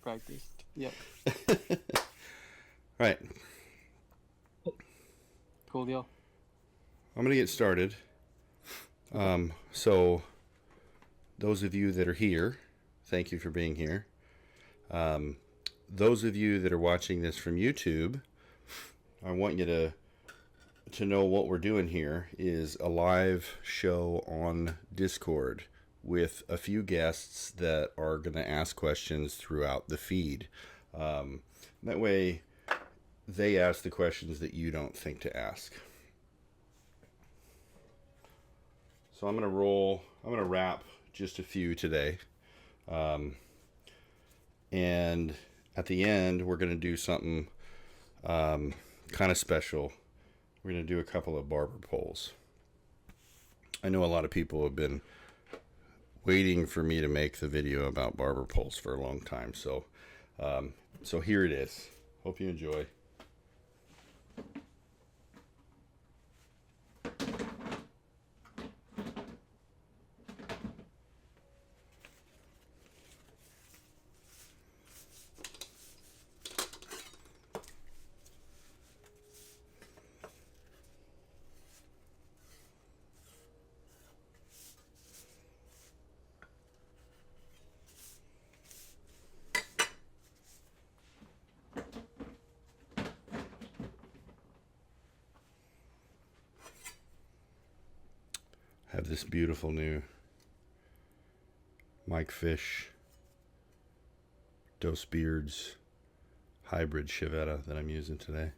practiced. Yep. Right. Cool deal. I'm going to get started. So, those of you that are here, thank you for being here. Those of you that are watching this from YouTube, I want you to know what we're doing here is a live show on Discord with a few guests that are going to ask questions throughout the feed. That way, they ask the questions that you don't think to ask. So I'm going to wrap just a few today. And at the end, we're going to do something kind of special. We're going to do a couple of barber polls. I know a lot of people have been waiting for me to make the video about barber polls for a long time. So here it is. Hope you enjoy. Have this beautiful new Mike Fish Dos Beards hybrid Chivetta that I'm using today.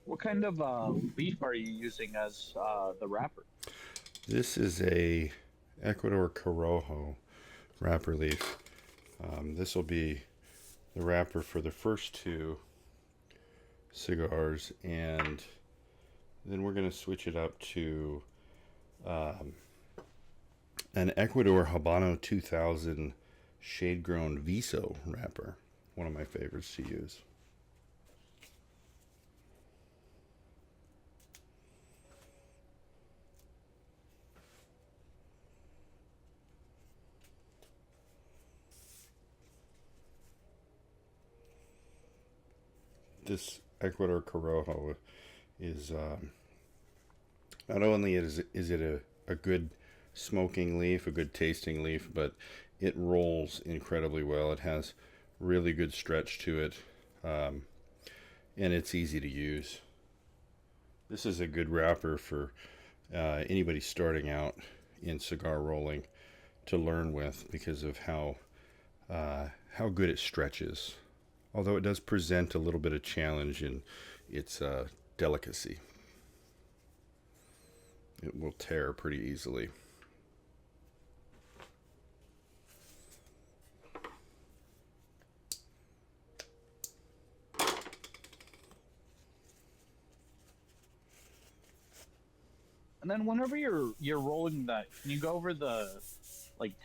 What kind of leaf are you using as the wrapper? This is a Ecuador Corojo wrapper leaf. This will be the wrapper for the first two cigars, and then we're going to switch it up to an Ecuador Habano 2000 shade grown Viso wrapper. One of my favorites to use. This Ecuador Corojo is not only is it a good smoking leaf, a good tasting leaf, but it rolls incredibly well. It has really good stretch to it, and it's easy to use. This is a good wrapper for anybody starting out in cigar rolling to learn with because of how good it stretches. Although it does present a little bit of challenge in its delicacy. It will tear pretty easily. And then whenever you're rolling that, can you go over the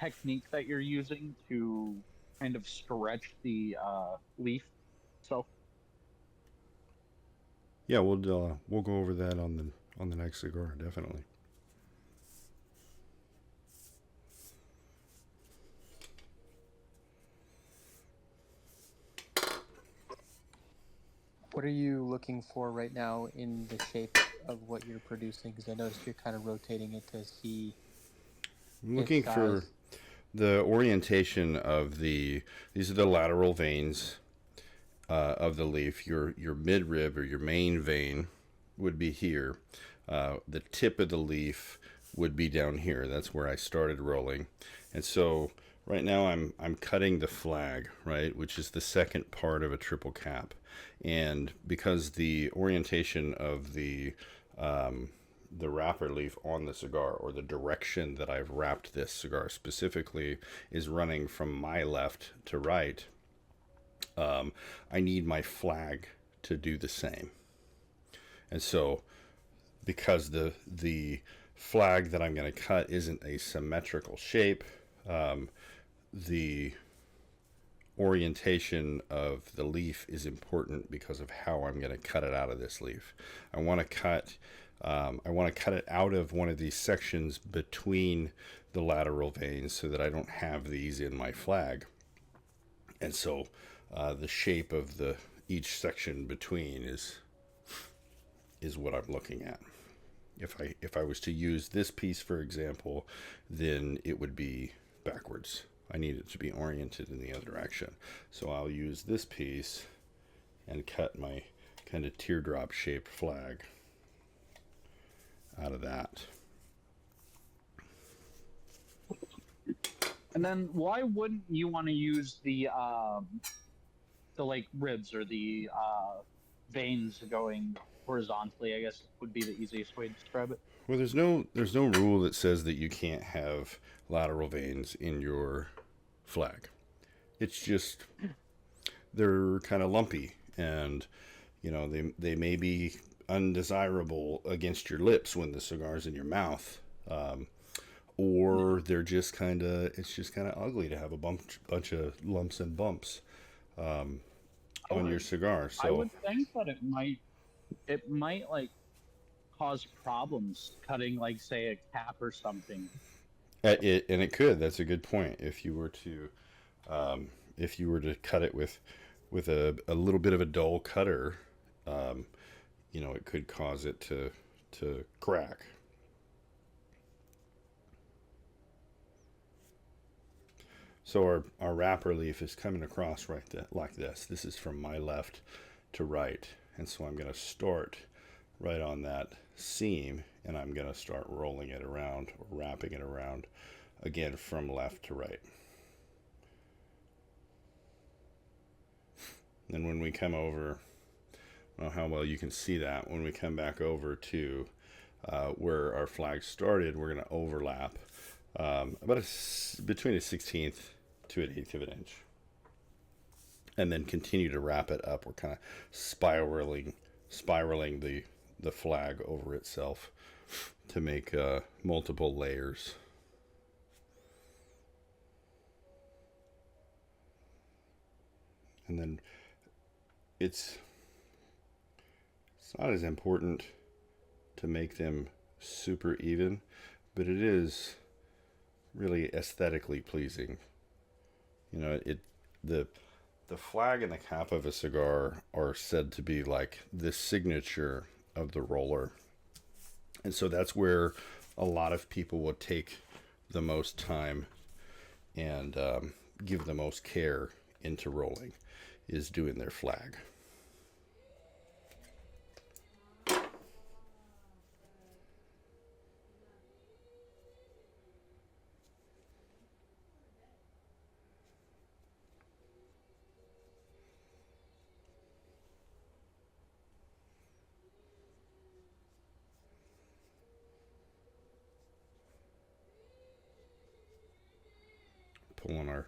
technique that you're using to kind of stretch the leaf itself? Yeah, we'll go over that on the next cigar, definitely. What are you looking for right now in the shape of what you're producing? Because I noticed you're kind of rotating it to see. I'm looking for the orientation of these are the lateral veins of the leaf. Your midrib or your main vein would be here. The tip of the leaf would be down here. That's where I started rolling. And so right now I'm cutting the flag, right, which is the second part of a triple cap. And because the orientation of the wrapper leaf on the cigar, or the direction that I've wrapped this cigar specifically, is running from my left to right, I need my flag to do the same. And so, because the flag that I'm going to cut isn't a symmetrical shape, the orientation of the leaf is important because of how I'm going to cut it out of this leaf. I want to cut it out of one of these sections between the lateral veins so that I don't have these in my flag. And so the shape of each section between is what I'm looking at. If I was to use this piece, for example, then it would be backwards. I need it to be oriented in the other direction. So I'll use this piece and cut my kind of teardrop shaped flag out of that. And then why wouldn't you want to use the like ribs or the veins going horizontally? I guess would be the easiest way to describe it. Well, there's no rule that says that you can't have lateral veins in your flag. It's just they're kind of lumpy, and they may be undesirable against your lips when the cigar's in your mouth, or they're just kind of ugly to have a bunch of lumps and bumps on your cigar. So I would think that it might like cause problems cutting, like, say, a cap or something. And it could. That's a good point. If you were to cut it with a little bit of a dull cutter, it could cause it to crack. So our wrapper leaf is coming across like this. This is from my left to right, and so I'm going to start right on that seam, and I'm going to start rolling it around, or wrapping it around, again from left to right. Then when we come over, I don't know how well you can see that, when we come back over to where our flag started, we're going to overlap about between a 16th to an 1/8 of an inch, and then continue to wrap it up. We're kind of spiraling the flag over itself to make multiple layers. And then it's not as important to make them super even, but it is really aesthetically pleasing. The flag and the cap of a cigar are said to be like the signature of the roller, and so that's where a lot of people will take the most time and give the most care into rolling, is doing their flag. Pulling our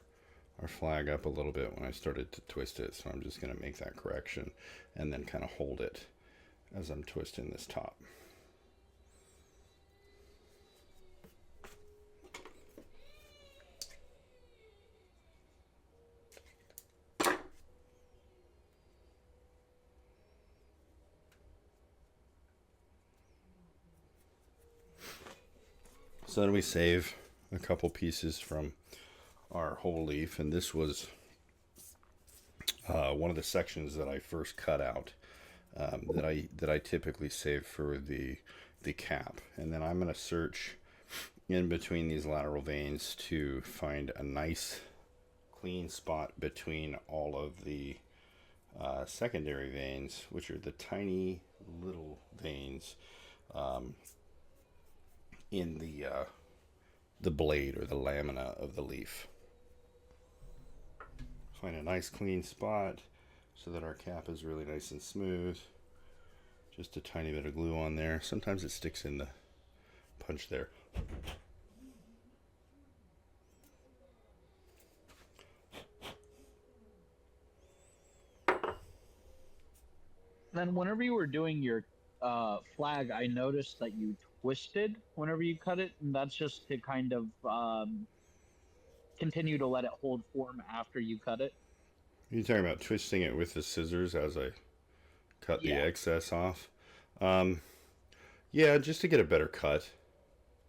flag up a little bit when I started to twist it, so I'm just going to make that correction and then kind of hold it as I'm twisting this top. So then we save a couple pieces from our whole leaf, and this was one of the sections that I first cut out, that I typically save for the cap. And then I'm going to search in between these lateral veins to find a nice clean spot between all of the secondary veins, which are the tiny little veins in the blade or the lamina of the leaf. Find a nice clean spot so that our cap is really nice and smooth. Just a tiny bit of glue on there. Sometimes it sticks in the punch there. Then whenever you were doing your flag, I noticed that you twisted whenever you cut it, and that's just to kind of continue to let it hold form after you cut it. You're talking about twisting it with the scissors as I cut the Yeah. excess off. Um, yeah, just to get a better cut.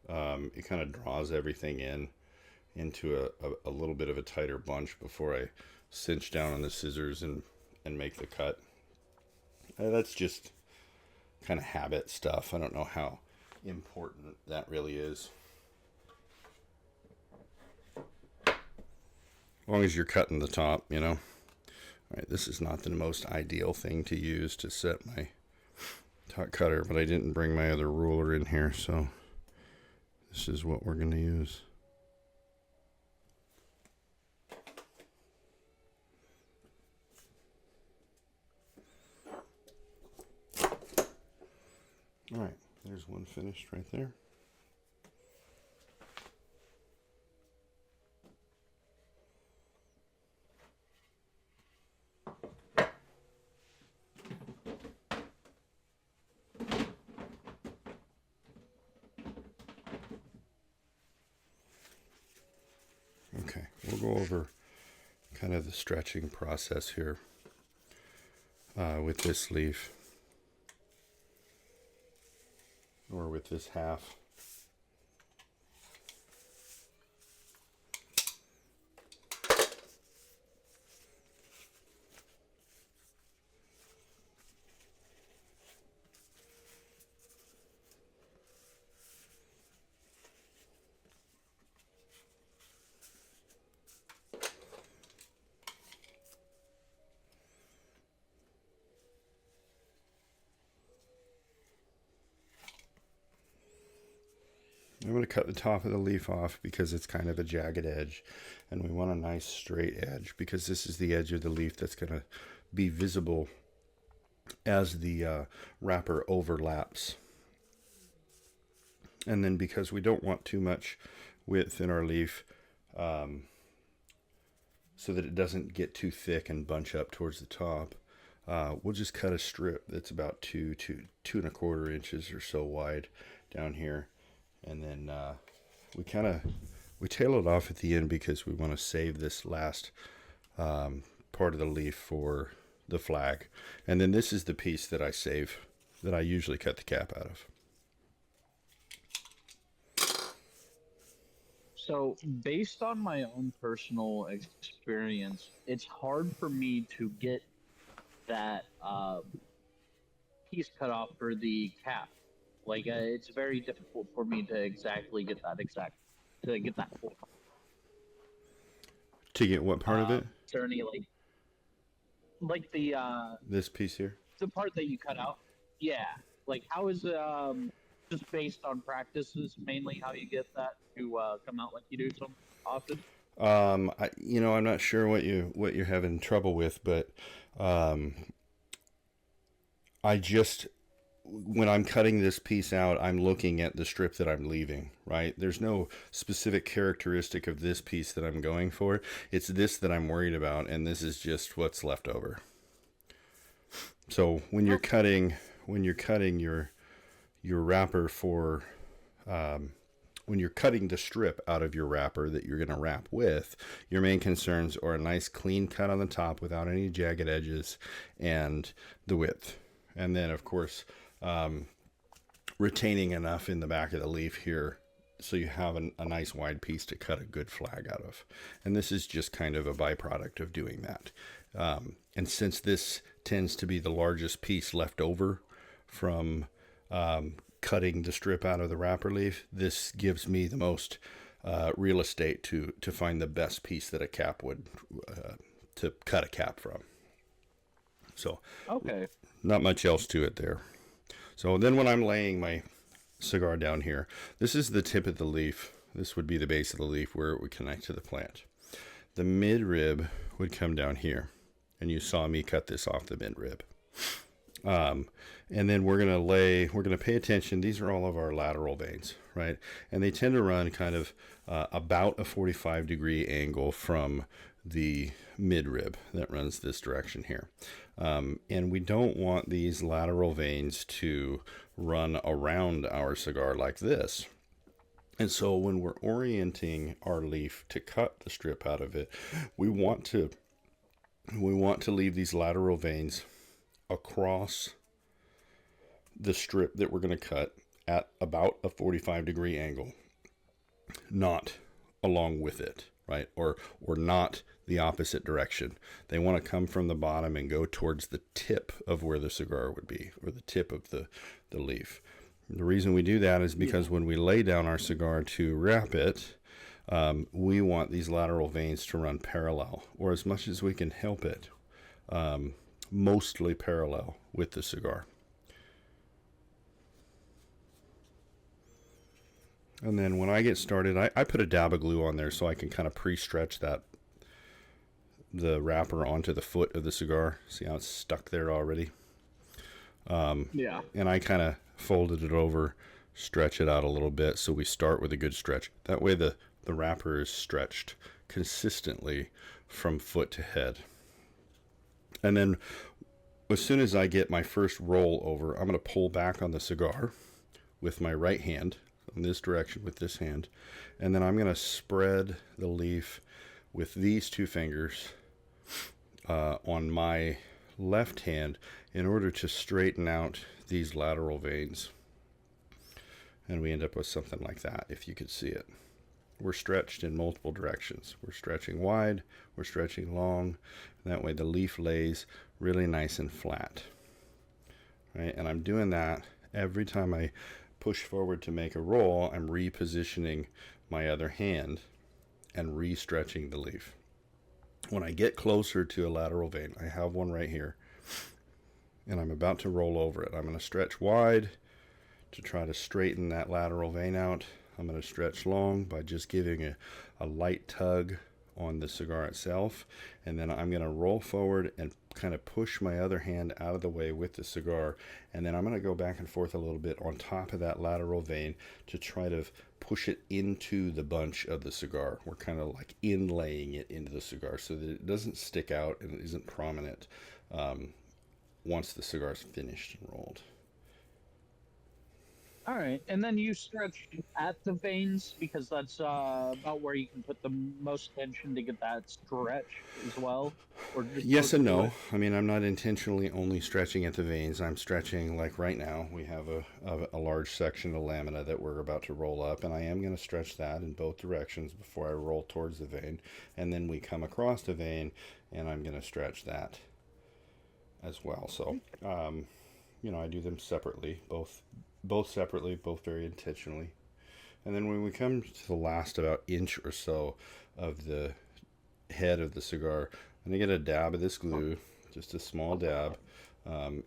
It kind of draws everything into a little bit of a tighter bunch before I cinch down on the scissors and make the cut. That's just kind of habit stuff. I don't know how important that really is. As long as you're cutting the top, you know. All right, this is not the most ideal thing to use to set my top cutter, but I didn't bring my other ruler in here, so this is what we're going to use. All right, there's one finished right there. Okay, we'll go over kind of the stretching process here with this leaf, or with this half. I'm going to cut the top of the leaf off because it's kind of a jagged edge, and we want a nice straight edge because this is the edge of the leaf that's going to be visible as the wrapper overlaps. And then because we don't want too much width in our leaf, so that it doesn't get too thick and bunch up towards the top, we'll just cut a strip that's about 2.25 inches or so wide down here. And then we tail it off at the end because we want to save this last part of the leaf for the flag. And then this is the piece that I save, that I usually cut the cap out of. So, based on my own personal experience, it's hard for me to get that piece cut off for the cap. Like, it's very difficult for me to exactly get that to get that full. To get what part of it? Is there any like the This piece here? the part that you cut out? Yeah. Like, how is just based on practices mainly how you get that to come out like you do so often? I'm not sure what you're having trouble with, but I just, when I'm cutting this piece out, I'm looking at the strip that I'm leaving, right? There's no specific characteristic of this piece that I'm going for. It's this that I'm worried about, and this is just what's left over. So when you're cutting your wrapper for, when you're cutting the strip out of your wrapper that you're going to wrap with, your main concerns are a nice clean cut on the top without any jagged edges and the width. And then, of course, retaining enough in the back of the leaf here so you have a nice wide piece to cut a good flag out of. And this is just kind of a byproduct of doing that. And since this tends to be the largest piece left over from cutting the strip out of the wrapper leaf, this gives me the most real estate to find the best piece that a cap would, to cut a cap from. So, Okay. Not much else to it there. So then when I'm laying my cigar down here, this is the tip of the leaf. This would be the base of the leaf where it would connect to the plant. The midrib would come down here, and you saw me cut this off the midrib. And then we're going to pay attention. These are all of our lateral veins, right? And they tend to run kind of about a 45-degree angle from the midrib that runs this direction here. And we don't want these lateral veins to run around our cigar like this. And so when we're orienting our leaf to cut the strip out of it, we want to leave these lateral veins across the strip that we're going to cut at about a 45-degree angle, not along with it, right? Or not the opposite direction. They want to come from the bottom and go towards the tip of where the cigar would be, or the tip of the leaf. The reason we do that is because when we lay down our cigar to wrap it, we want these lateral veins to run parallel, or as much as we can help it, mostly parallel with the cigar. And then when I get started, I put a dab of glue on there so I can kind of pre-stretch the wrapper onto the foot of the cigar. See how it's stuck there already? Yeah. And I kind of folded it over, stretch it out a little bit, so we start with a good stretch. That way the wrapper is stretched consistently from foot to head. And then as soon as I get my first roll over, I'm going to pull back on the cigar with my right hand in this direction with this hand, and then I'm going to spread the leaf with these two fingers on my left hand in order to straighten out these lateral veins, and we end up with something like that. If you could see it, we're stretched in multiple directions. We're stretching wide, we're stretching long, and that way the leaf lays really nice and flat, right? And I'm doing that every time I push forward to make a roll. I'm repositioning my other hand and re-stretching the leaf. When I get closer to a lateral vein, I have one right here, and I'm about to roll over it. I'm going to stretch wide to try to straighten that lateral vein out. I'm going to stretch long by just giving a light tug on the cigar itself, and then I'm going to roll forward and kind of push my other hand out of the way with the cigar, and then I'm going to go back and forth a little bit on top of that lateral vein to try to push it into the bunch of the cigar. We're kind of like inlaying it into the cigar so that it doesn't stick out and it isn't prominent once the cigar is finished and rolled. All right, and then you stretch at the veins because that's about where you can put the most tension to get that stretch as well. Or just yes and no. I mean, I'm not intentionally only stretching at the veins. I'm stretching, like right now, we have a large section of lamina that we're about to roll up, and I am going to stretch that in both directions before I roll towards the vein. And then we come across the vein, and I'm going to stretch that as well. So, I do them separately, both separately, both very intentionally. And then when we come to the last about inch or so of the head of the cigar, I'm going to get a dab of this glue, just a small dab,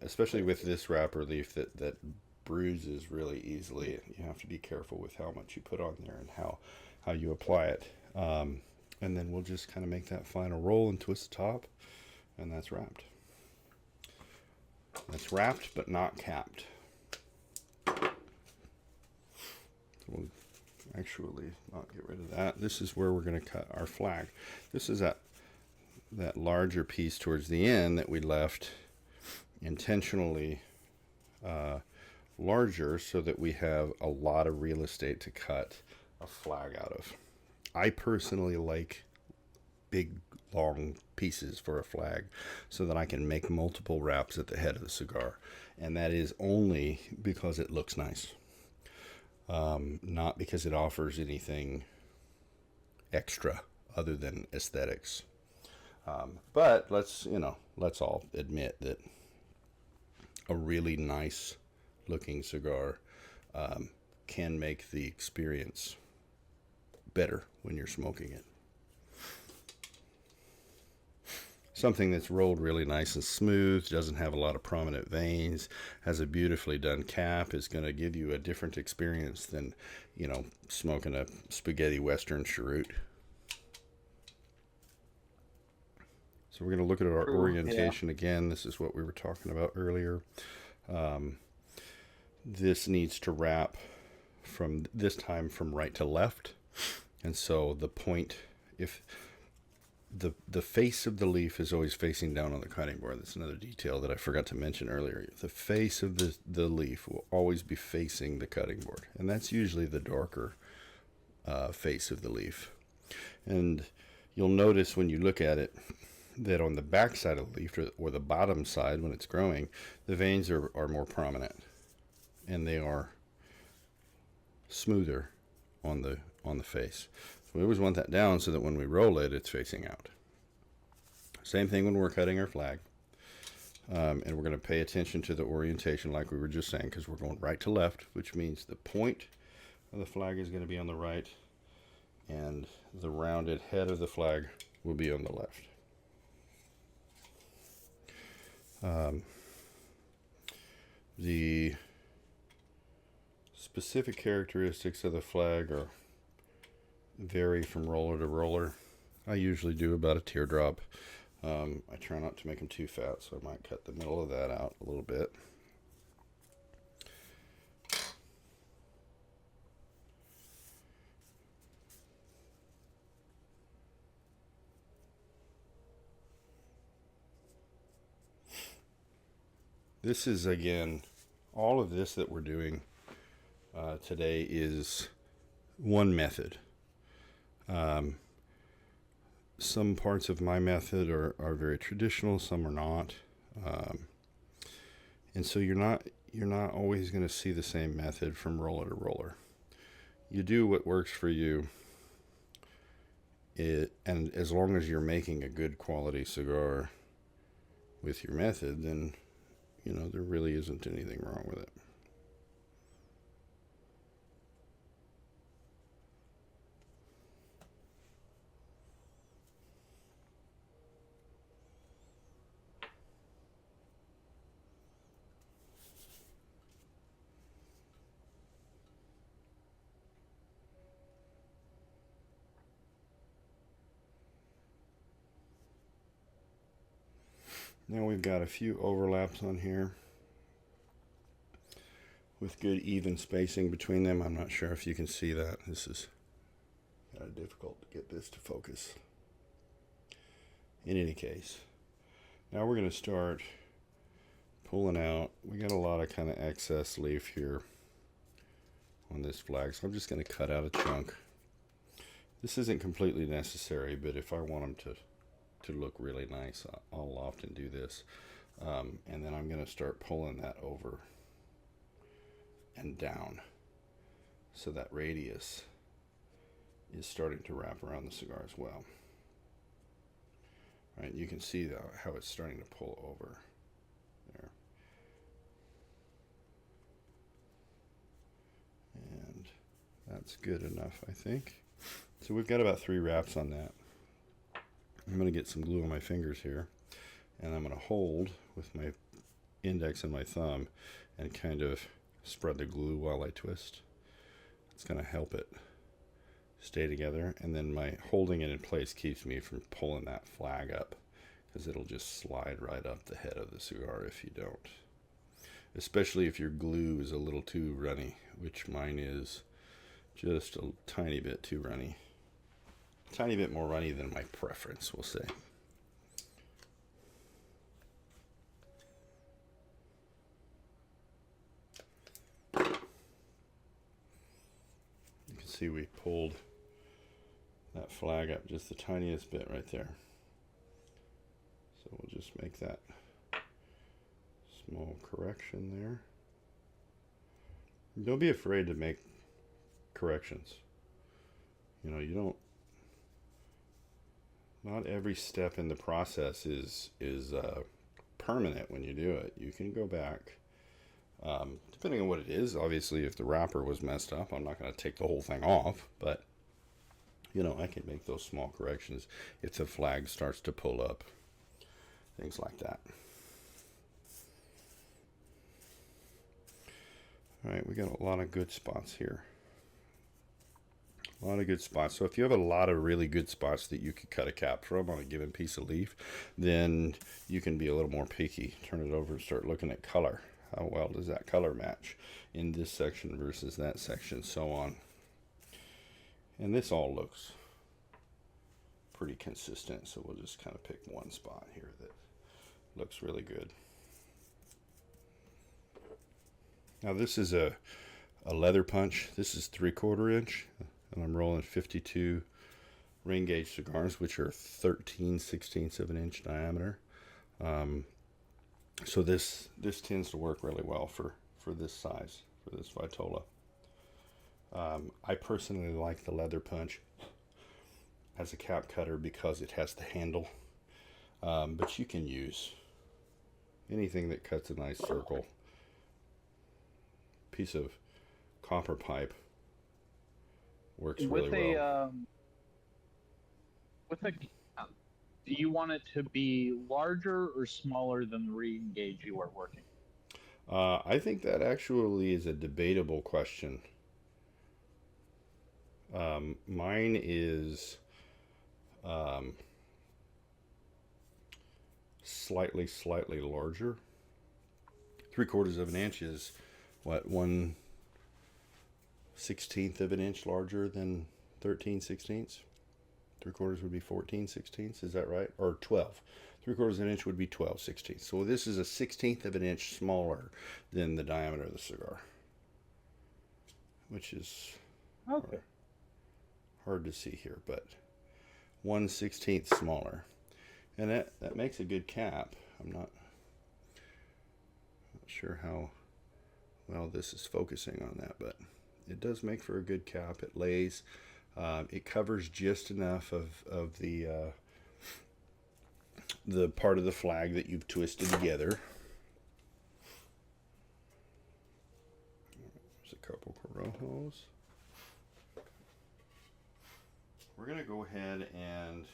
especially with this wrapper leaf that bruises really easily. You have to be careful with how much you put on there and how you apply it. And then we'll just kind of make that final roll and twist the top, and that's wrapped. That's wrapped but not capped. We'll actually not get rid of that. This is where we're going to cut our flag. This is that larger piece towards the end that we left intentionally larger so that we have a lot of real estate to cut a flag out of. I personally like big long pieces for a flag so that I can make multiple wraps at the head of the cigar, and that is only because it looks nice. Not because it offers anything extra other than aesthetics. But let's all admit that a really nice looking cigar can make the experience better when you're smoking it. Something that's rolled really nice and smooth, doesn't have a lot of prominent veins, has a beautifully done cap, is going to give you a different experience than, smoking a spaghetti western cheroot. So we're going to look at our orientation again. This is what we were talking about earlier. This needs to wrap from this time from right to left. And so the point, if the face of the leaf is always facing down on the cutting board. That's another detail that I forgot to mention earlier. The face of the leaf will always be facing the cutting board, and that's usually the darker face of the leaf. And you'll notice when you look at it that on the back side of the leaf, or the bottom side when it's growing, the veins are more prominent, and they are smoother on the face. So we always want that down so that when we roll it, it's facing out. Same thing when we're cutting our flag. And we're going to pay attention to the orientation like we were just saying, because we're going right to left, which means the point of the flag is going to be on the right, and the rounded head of the flag will be on the left. The specific characteristics of the flag vary from roller to roller. I usually do about a teardrop. I try not to make them too fat, so I might cut the middle of that out a little bit. This is, again, all of this that we're doing today is one method. Some parts of my method are very traditional, some are not. And so you're not always going to see the same method from roller to roller. You do what works for you. And as long as you're making a good quality cigar with your method, then there really isn't anything wrong with it. Now we've got a few overlaps on here with good even spacing between them. I'm not sure if you can see that. This is kind of difficult to get this to focus. In any case, now we're going to start pulling out. We got a lot of kind of excess leaf here on this flag, so I'm just going to cut out a chunk. This isn't completely necessary, but if I want them to look really nice, I'll often do this. And then I'm going to start pulling that over and down, so that radius is starting to wrap around the cigar as well. All right, you can see how it's starting to pull over there. And that's good enough, I think. So we've got about 3 wraps on that. I'm going to get some glue on my fingers here, and I'm going to hold with my index and my thumb and kind of spread the glue while I twist. It's going to help it stay together, and then my holding it in place keeps me from pulling that flag up, because it'll just slide right up the head of the cigar if you don't. Especially if your glue is a little too runny, which mine is just a tiny bit too runny. A tiny bit more runny than my preference, we'll say. You can see we pulled that flag up just the tiniest bit right there. So we'll just make that small correction there. Don't be afraid to make corrections. Not every step in the process is permanent when you do it. You can go back, depending on what it is. Obviously, if the wrapper was messed up, I'm not going to take the whole thing off, but I can make those small corrections if the flag starts to pull up, things like that. All right, we got a lot of good spots here. A lot of good spots. So if you have a lot of really good spots that you could cut a cap from on a given piece of leaf, then you can be a little more picky. Turn it over and start looking at color. How well does that color match in this section versus that section, so on. And this all looks pretty consistent, so we'll just kind of pick one spot here that looks really good. Now this is a leather punch. This is 3/4 inch, and I'm rolling 52 ring gauge cigars, which are 13/16 of an inch diameter. So this tends to work really well for this size, for this Vitola. I personally like the leather punch as a cap cutter because it has the handle, but you can use anything that cuts a nice circle. Piece of copper pipe works really well. With a, do you want it to be larger or smaller than the ring gauge you are working? I think that actually is a debatable question. Mine is slightly larger. 3/4 of an inch is what, 1/16 of an inch larger than 13/16. 3/4 would be 14/16. Is that right? Or 12. 3/4 of an inch would be 12/16. So this is a 1/16 of an inch smaller than the diameter of the cigar, which is Okay. hard to see here, but 1/16 smaller, and that makes a good cap. I'm not sure how well this is focusing on that, but it does make for a good cap. It lays, it covers just enough of the part of the flag that you've twisted together. There's a couple Corojos. We're going to go ahead and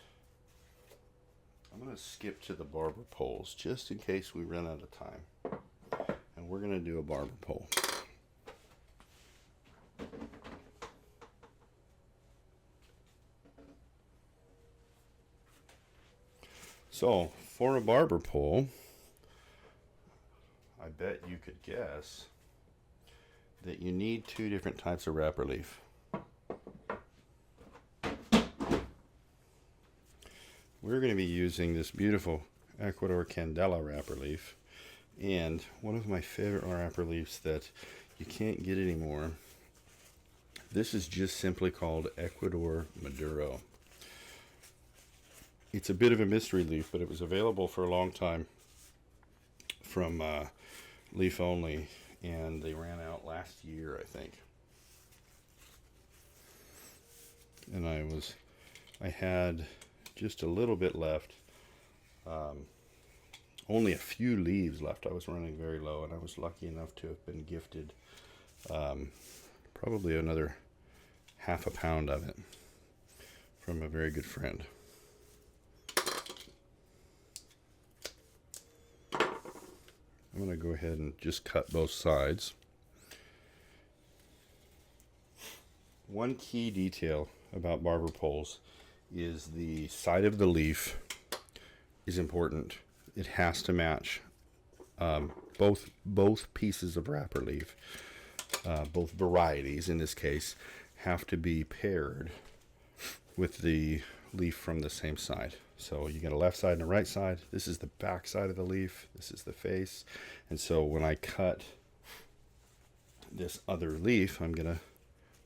I'm going to skip to the barber poles just in case we run out of time. And we're going to do a barber pole. So, for a barber pole, I bet you could guess that you need 2 different types of wrapper leaf. We're going to be using this beautiful Ecuador Candela wrapper leaf, and one of my favorite wrapper leaves that you can't get anymore. This is just simply called Ecuador Maduro. It's a bit of a mystery leaf, but it was available for a long time from leaf only, and they ran out last year, I think. And I had just a little bit left, only a few leaves left. I was running very low, and I was lucky enough to have been gifted probably another half a pound of it from a very good friend. I'm going to go ahead and just cut both sides. One key detail about barber poles is the side of the leaf is important. It has to match both pieces of wrapper leaf, both varieties in this case, have to be paired with the leaf from the same side. So you get a left side and a right side. This is the back side of the leaf. This is the face. And so when I cut this other leaf, I'm going to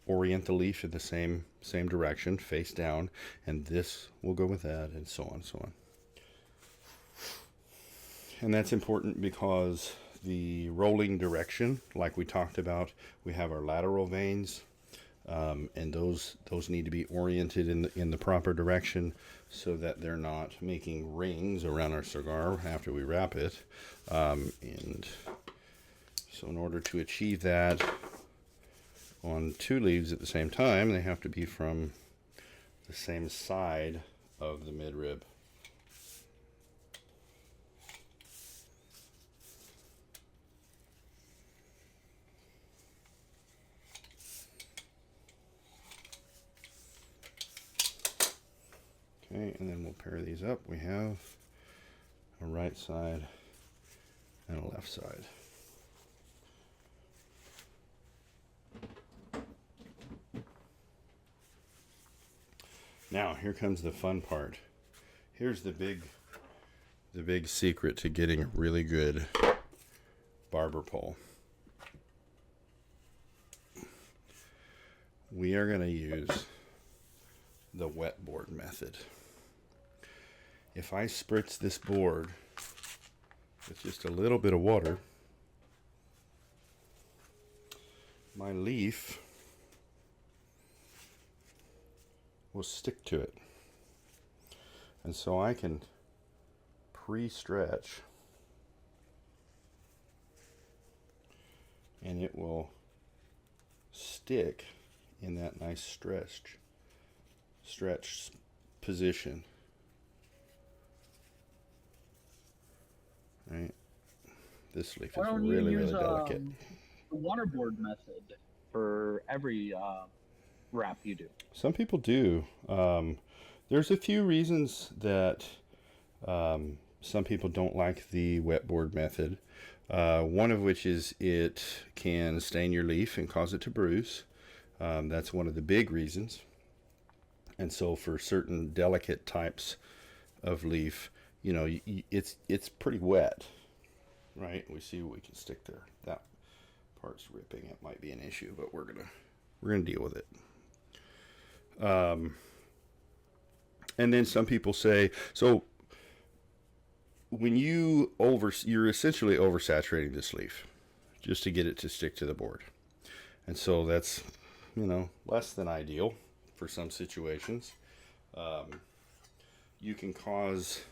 orient the leaf in the same direction, face down, and this will go with that, and so on, so on. And that's important because the rolling direction, like we talked about, we have our lateral veins, and those need to be oriented in the proper direction so that they're not making rings around our cigar after we wrap it. And so in order to achieve that on 2 leaves at the same time, they have to be from the same side of the midrib. Okay, and then we'll pair these up. We have a right side and a left side. Now, here comes the fun part. Here's the big secret to getting a really good barber pole. We are going to use the wet board method. If I spritz this board with just a little bit of water, my leaf will stick to it. And so I can pre-stretch and it will stick in that nice stretch position. Right? This leaf is really delicate. The waterboard method for every wrap you do? Some people do. There's a few reasons that some people don't like the wet board method. One of which is it can stain your leaf and cause it to bruise. That's one of the big reasons. And so for certain delicate types of leaf, you know, it's pretty wet, right? We see what we can stick there. That part's ripping. It might be an issue, but we're gonna deal with it. And then some people say, so when you're essentially oversaturating this leaf just to get it to stick to the board. And so that's, you know, less than ideal for some situations. You can cause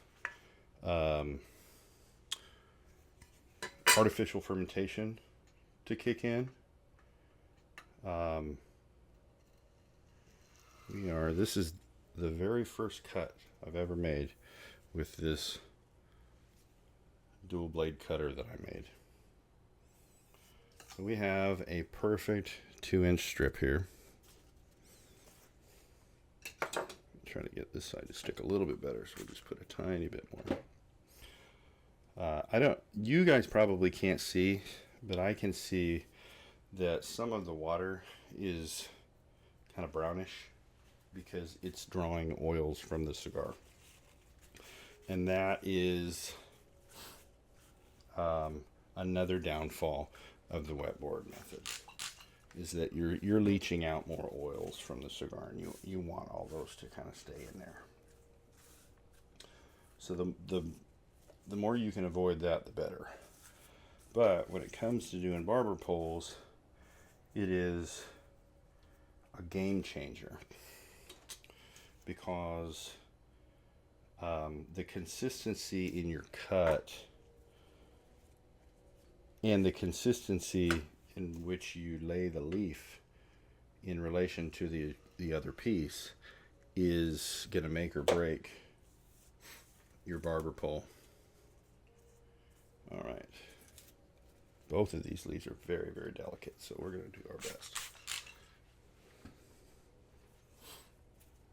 artificial fermentation to kick in. This is the very first cut I've ever made with this dual blade cutter that I made. So we have a perfect 2-inch strip here. Try to get this side to stick a little bit better, so we'll just put a tiny bit more. You guys probably can't see, but I can see that some of the water is kind of brownish because it's drawing oils from the cigar. And that is another downfall of the wet board method, is that you're leaching out more oils from the cigar, and you want all those to kind of stay in there. So the more you can avoid that, the better. But when it comes to doing barber poles, it is a game changer, because the consistency in your cut and the consistency in which you lay the leaf in relation to the other piece is going to make or break your barber pole. All right. Both of these leaves are very, very delicate, so we're going to do our best.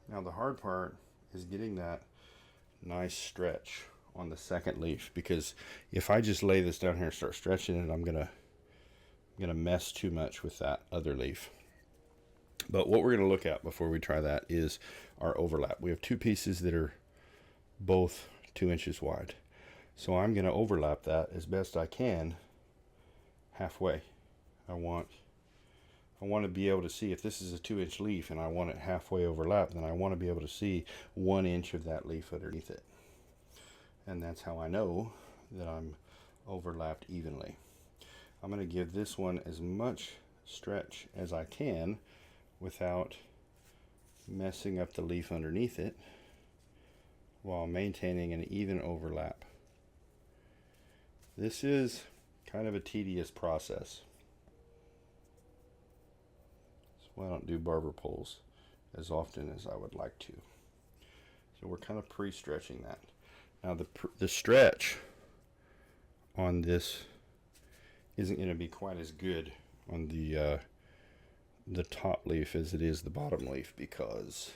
Now the hard part is getting that nice stretch on the second leaf, because if I just lay this down here and start stretching it, I'm gonna mess too much with that other leaf. But what we're gonna look at before we try that is our overlap. We have two pieces that are both 2 inches wide, so I'm gonna overlap that as best I can halfway. I want to be able to see, if this is a 2-inch leaf and I want it halfway overlapped, then I want to be able to see 1 inch of that leaf underneath it. And that's how I know that I'm overlapped evenly. I'm going to give this one as much stretch as I can without messing up the leaf underneath it, while maintaining an even overlap. This is kind of a tedious process. I don't do barber poles as often as I would like to. So we're kind of pre-stretching that. Now the stretch on this isn't going to be quite as good on the top leaf as it is the bottom leaf, because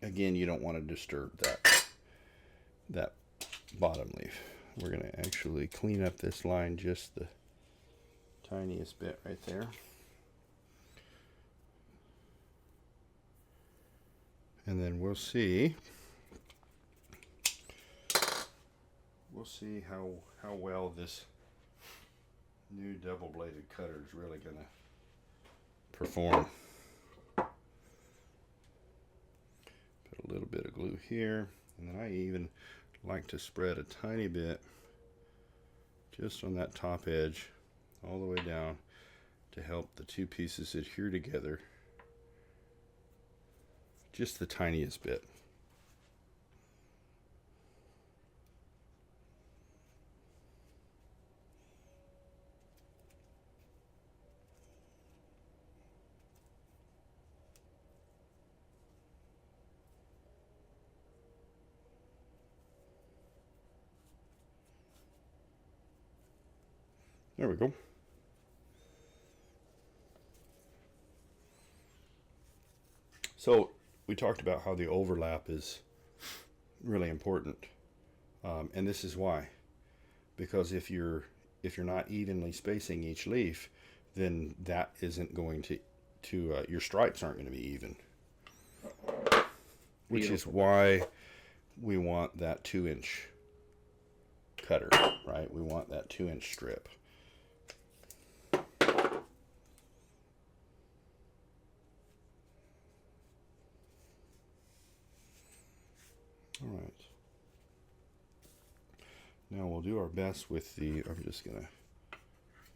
again, you don't want to disturb that bottom leaf. We're going to actually clean up this line just the tiniest bit right there. And then we'll see how well this new double-bladed cutter is really going to perform. Put a little bit of glue here, and then I even like to spread a tiny bit just on that top edge all the way down to help the two pieces adhere together just the tiniest bit. There we go. So we talked about how the overlap is really important, and this is why. Because if you're not evenly spacing each leaf, then that isn't going to your stripes aren't going to be even. Which is why we want that 2-inch cutter, right? We want that 2-inch strip. All right. Now we'll do our best with the, I'm just going to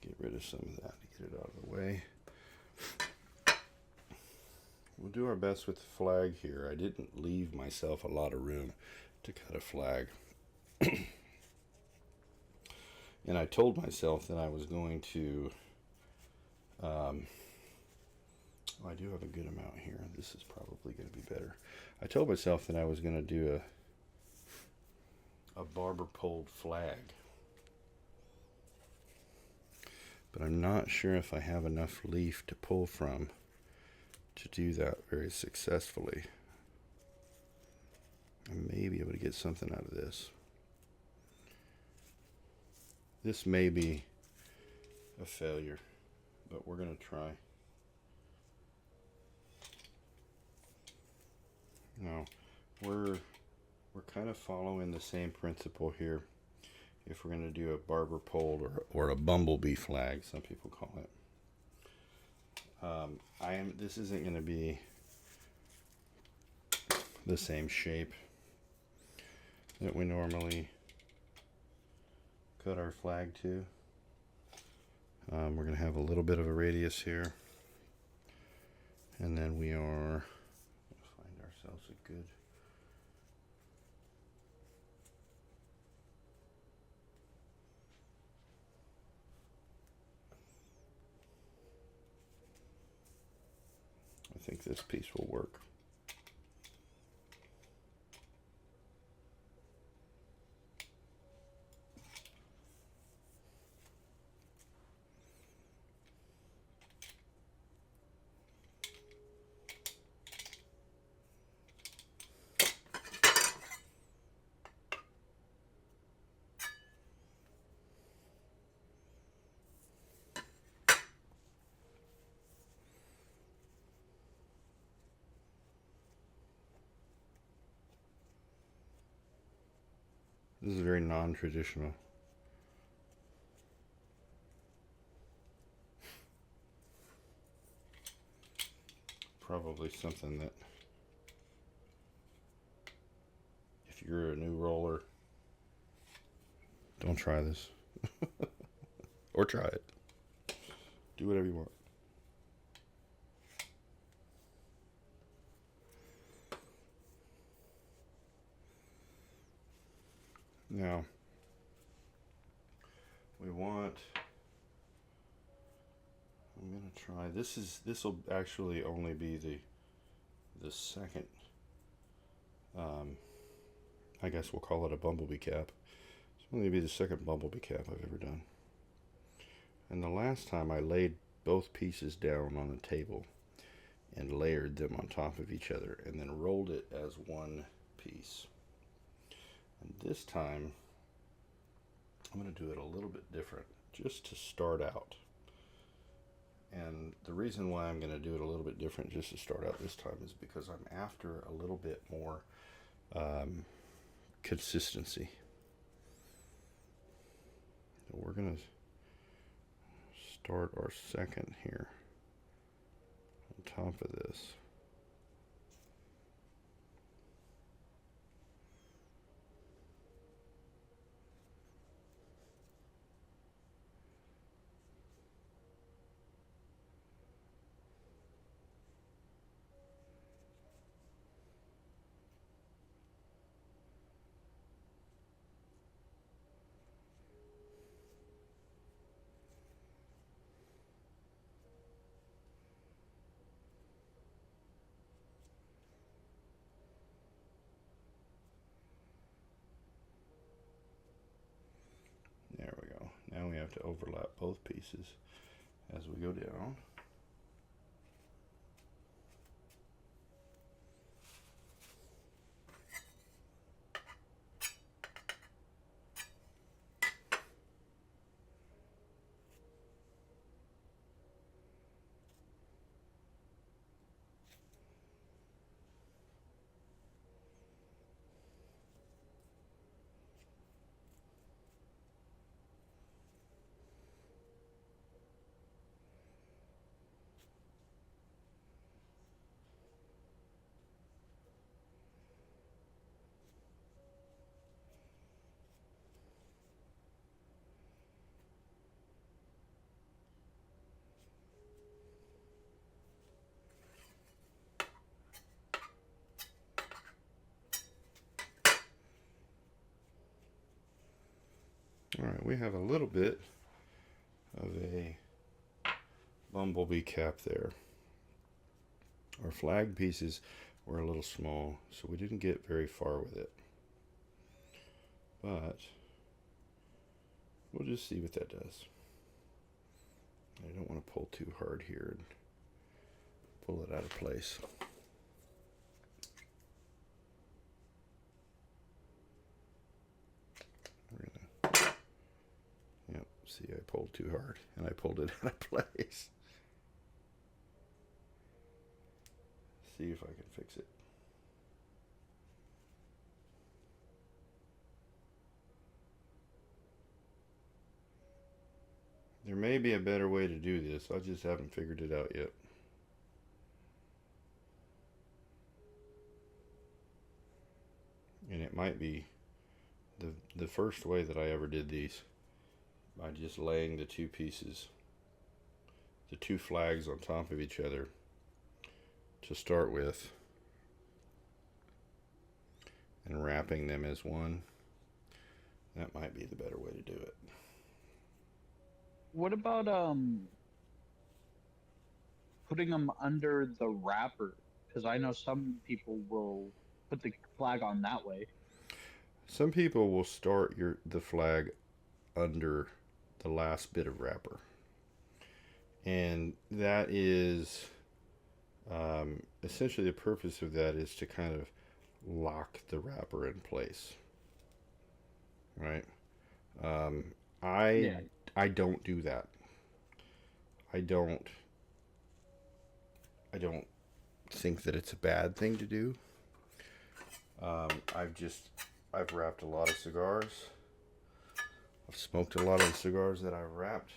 get rid of some of that to get it out of the way. We'll do our best with the flag here. I didn't leave myself a lot of room to cut a flag. And I told myself that I was going to, I do have a good amount here. This is probably going to be better. I told myself that I was going to do a barber pulled flag. But I'm not sure if I have enough leaf to pull from to do that very successfully. I may be able to get something out of this. This may be a failure, but we're going to try. Now, we're kind of following the same principle here. If we're going to do a barber pole or a bumblebee flag, some people call it. This isn't going to be the same shape that we normally cut our flag to. We're going to have a little bit of a radius here, and then we are find ourselves a good I think this piece will work. This is very non-traditional. Probably something that, if you're a new roller, don't try this. Or try it. Do whatever you want. Now, I'm going to try, this will actually only be the second, I guess we'll call it a bumblebee cap. It's only be the second bumblebee cap I've ever done. And the last time I laid both pieces down on the table and layered them on top of each other and then rolled it as one piece. And this time, I'm going to do it a little bit different, just to start out. And And the reason why I'm going to do it a little bit different just to start out this time is because I'm after a little bit more consistency. So we're going to start our second here on top of this. There we go. Now we have to overlap both pieces as we go down. All right, we have a little bit of a bumblebee cap there. Our flag pieces were a little small, so we didn't get very far with it. But we'll just see what that does. I don't want to pull too hard here and pull it out of place. Yep, see, I pulled too hard and I pulled it out of place. See if I can fix it. There may be a better way to do this. I just haven't figured it out yet. And it might be the first way that I ever did these, by just laying the two pieces, the two flags on top of each other to start with, and wrapping them as one. That might be the better way to do it. What about putting them under the wrapper? Because I know some people will put the flag on that way. Some people will start the flag under the last bit of wrapper, and that is essentially the purpose of that is to kind of lock the wrapper in place, right? I don't do that. I don't think that it's a bad thing to do. I've wrapped a lot of cigars. I've smoked a lot of the cigars that I've wrapped,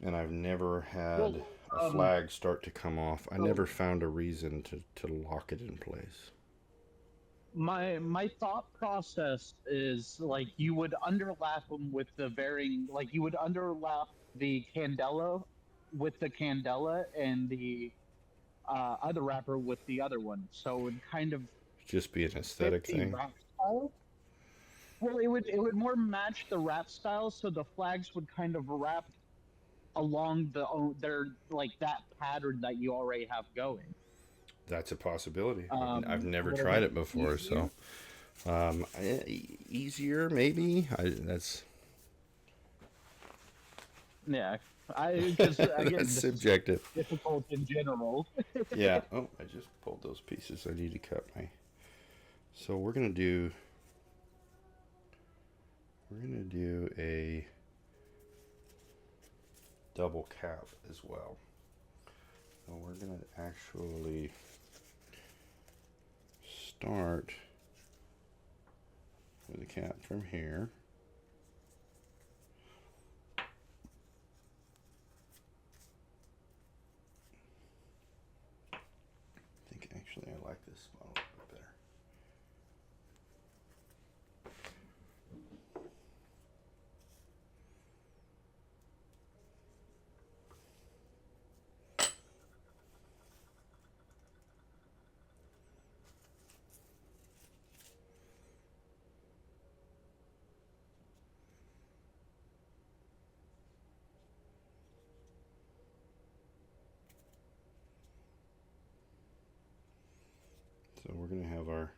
and I've never had a flag start to come off. I never found a reason to lock it in place. My thought process is like you would underlap them with the varying, like you would underlap the candela with the candela and the other wrapper with the other one, so it would kind of just be an aesthetic thing. Wrap style. Well, it would more match the wrap style, so the flags would kind of wrap along their like that pattern that you already have going. That's a possibility. I've never tried it before, easier? So easier maybe. Yeah. Because again, it's subjective. Difficult in general. Yeah. Oh, I just pulled those pieces. I need to cut my. So we're gonna do a double cap as well. So we're going to actually start with the cap from here. I think actually I like this one a little bit better. So we're going to have our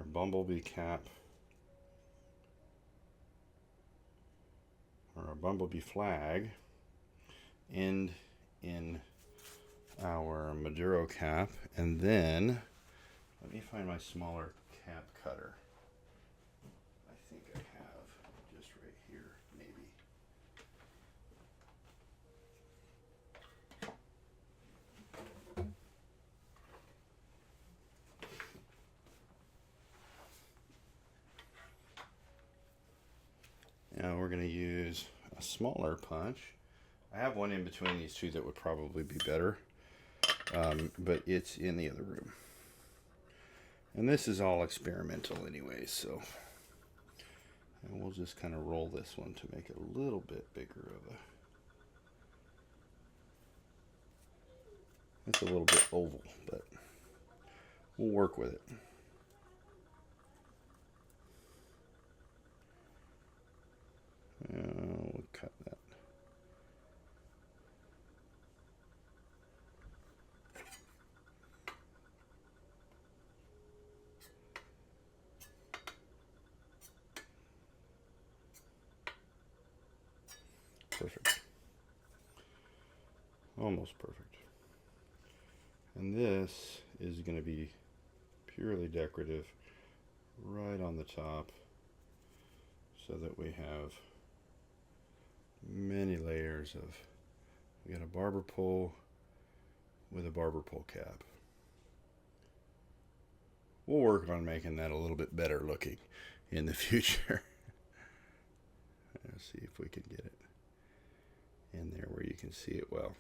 bumblebee cap, or our bumblebee flag, end in our Maduro cap, and then let me find my smaller cap cutter. I think I have just right here, maybe. Now we're going to use a smaller punch. I have one in between these two that would probably be better, but it's in the other room. And this is all experimental anyway, so and we'll just kind of roll this one to make it a little bit bigger of a... It's a little bit oval, but we'll work with it. We'll cut that. Perfect. Almost perfect. And this is going to be purely decorative right on the top so that we have many layers of... We got a barber pole with a barber pole cap. We'll work on making that a little bit better looking in the future. Let's see if we can get it in there where you can see it well.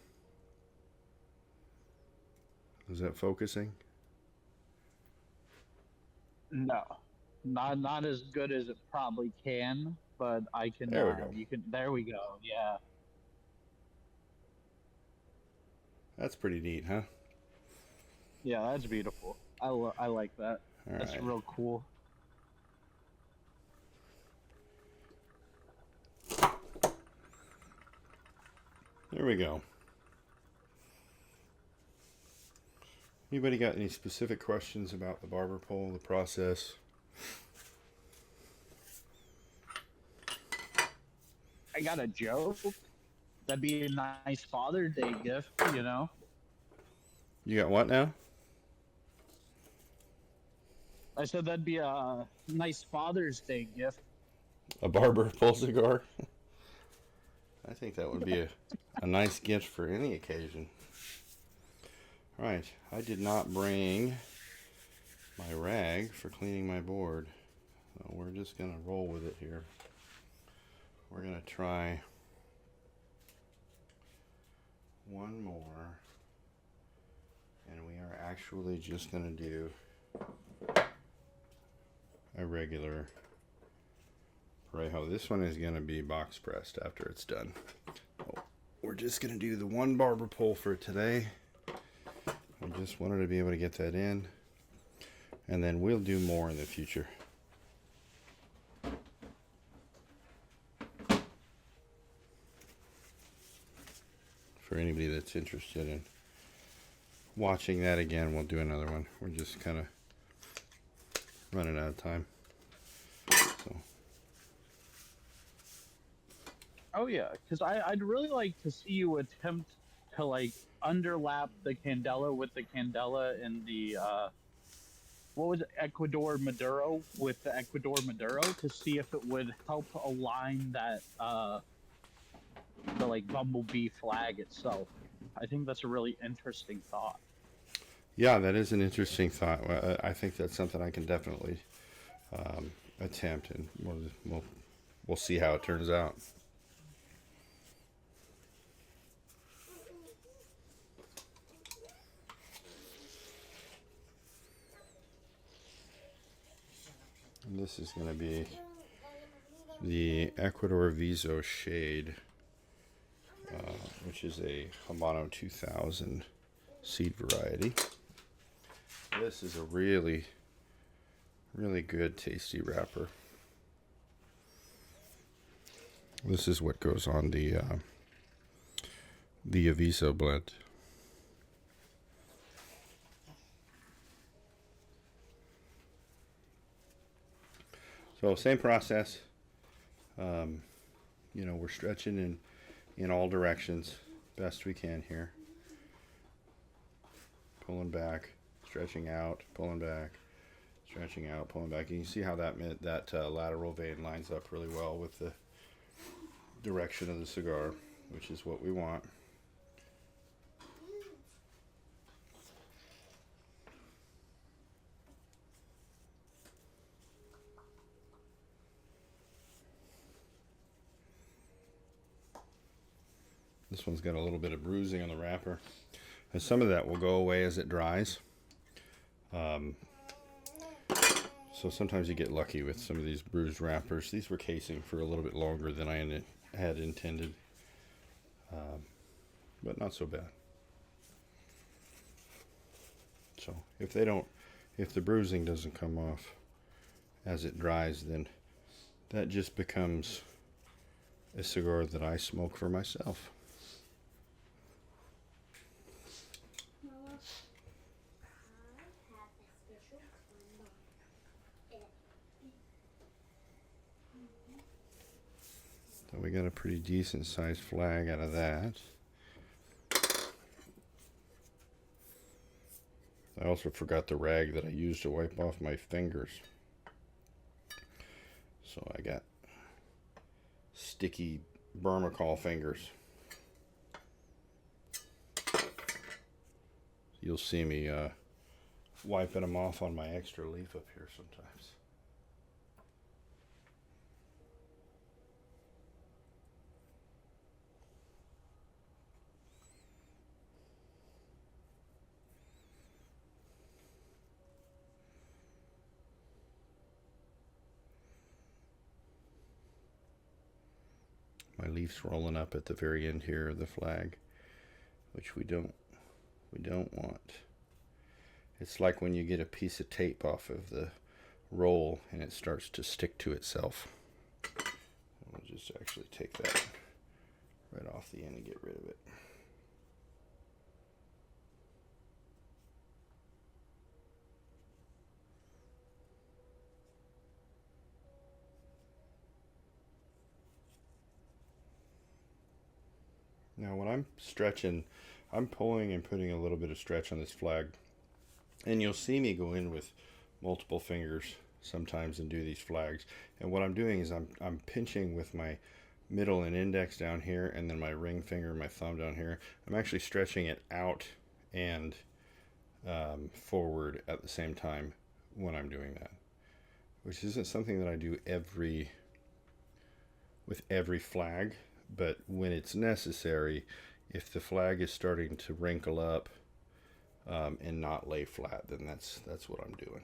Is that focusing? No, not as good as it probably can, but I can. There we go. You can. There we go. Yeah. That's pretty neat, huh? Yeah, that's beautiful. I like that. All That's right. real cool. There we go. Anybody got any specific questions about the barber pole, the process? I got a joke. That'd be a nice Father's Day gift, you know? You got what now? I said that'd be a nice Father's Day gift. A barber pole cigar? I think that would be a nice gift for any occasion. All right, I did not bring my rag for cleaning my board. So we're just going to roll with it here. We're going to try one more. And we are actually just going to do a regular Parejo. This one is going to be box pressed after it's done. So we're just going to do the one barber pole for today. I just wanted to be able to get that in. And then we'll do more in the future. For anybody that's interested in watching that again, we'll do another one. We're just kind of running out of time. So. Oh yeah, because I'd really like to see you attempt to like underlap the candela with the candela in the what was it, Ecuador Maduro with the Ecuador Maduro to see if it would help align that the like bumblebee flag itself. I think that's a really interesting thought. Yeah, that is an interesting thought. I think that's something I can definitely attempt, and we'll see how it turns out. And this is going to be the Ecuador Viso Shade, which is a Habano 2000 seed variety. This is a really, really good, tasty wrapper. This is what goes on the Aviso blend. So same process. You know, we're stretching in all directions best we can here. Pulling back, stretching out, pulling back, stretching out, pulling back. And you see how that lateral vein lines up really well with the direction of the cigar, which is what we want. This one's got a little bit of bruising on the wrapper, and some of that will go away as it dries. So sometimes you get lucky with some of these bruised wrappers. These were casing for a little bit longer than I had intended, but not so bad. So if the bruising doesn't come off as it dries, then that just becomes a cigar that I smoke for myself. So we got a pretty decent sized flag out of that. I also forgot the rag that I used to wipe off my fingers. So I got sticky Burmacol fingers. You'll see me wiping them off on my extra leaf up here sometimes. My leaf's rolling up at the very end here of the flag, which we don't want. It's like when you get a piece of tape off of the roll and it starts to stick to itself. We'll just actually take that right off the end and get rid of it. Now when I'm stretching, I'm pulling and putting a little bit of stretch on this flag, and you'll see me go in with multiple fingers sometimes and do these flags. And what I'm doing is I'm pinching with my middle and index down here, and then my ring finger and my thumb down here. I'm actually stretching it out and forward at the same time when I'm doing that, which isn't something that I do with every flag. But when it's necessary, if the flag is starting to wrinkle up and not lay flat, then that's what I'm doing.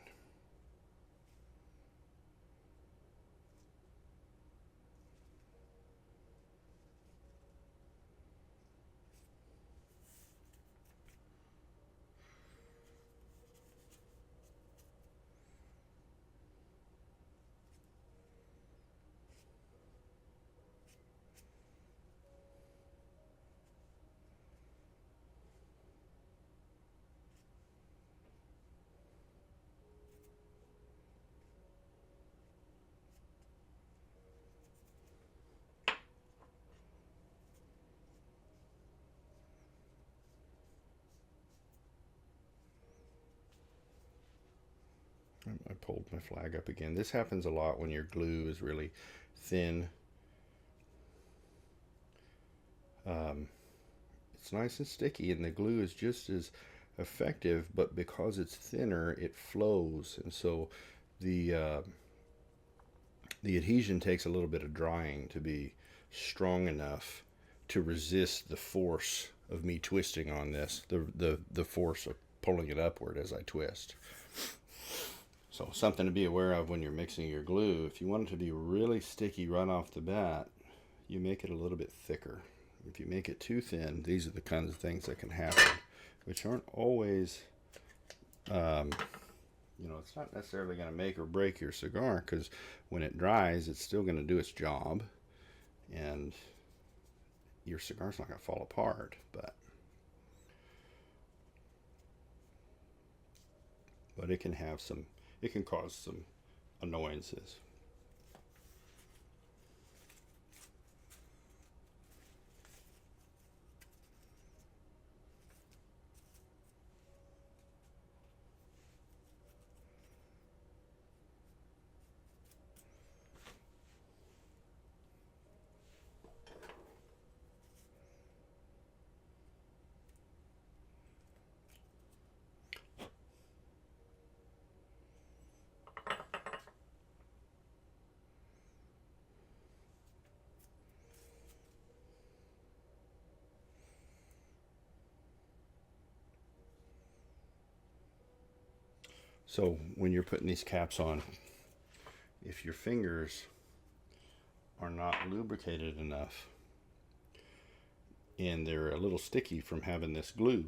I pulled my flag up again. This happens a lot when your glue is really thin. It's nice and sticky, and the glue is just as effective, but because it's thinner, it flows, and so the the adhesion takes a little bit of drying to be strong enough to resist the force of me twisting on this, the force of pulling it upward as I twist. So something to be aware of when you're mixing your glue. If you want it to be really sticky right off the bat, you make it a little bit thicker. If you make it too thin, these are the kinds of things that can happen, which aren't always, it's not necessarily going to make or break your cigar, because when it dries, it's still going to do its job, and your cigar's not going to fall apart, but it can have some, it can cause some annoyances. So when you're putting these caps on, if your fingers are not lubricated enough and they're a little sticky from having this glue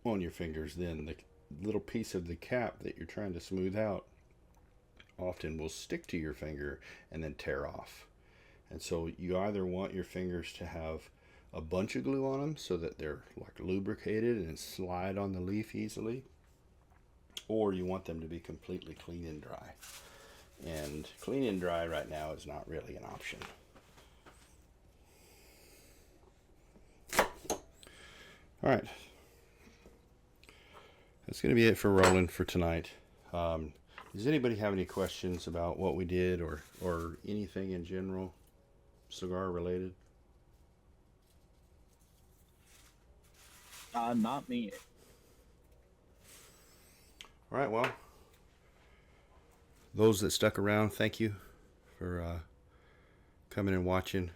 on your fingers, then the little piece of the cap that you're trying to smooth out often will stick to your finger and then tear off. And so you either want your fingers to have a bunch of glue on them so that they're like lubricated and slide on the leaf easily, or you want them to be completely clean and dry. And clean and dry right now is not really an option. All right, that's going to be it for rolling for tonight. Does anybody have any questions about what we did, or anything in general cigar related? Not me. All right, well, those that stuck around, thank you for coming and watching.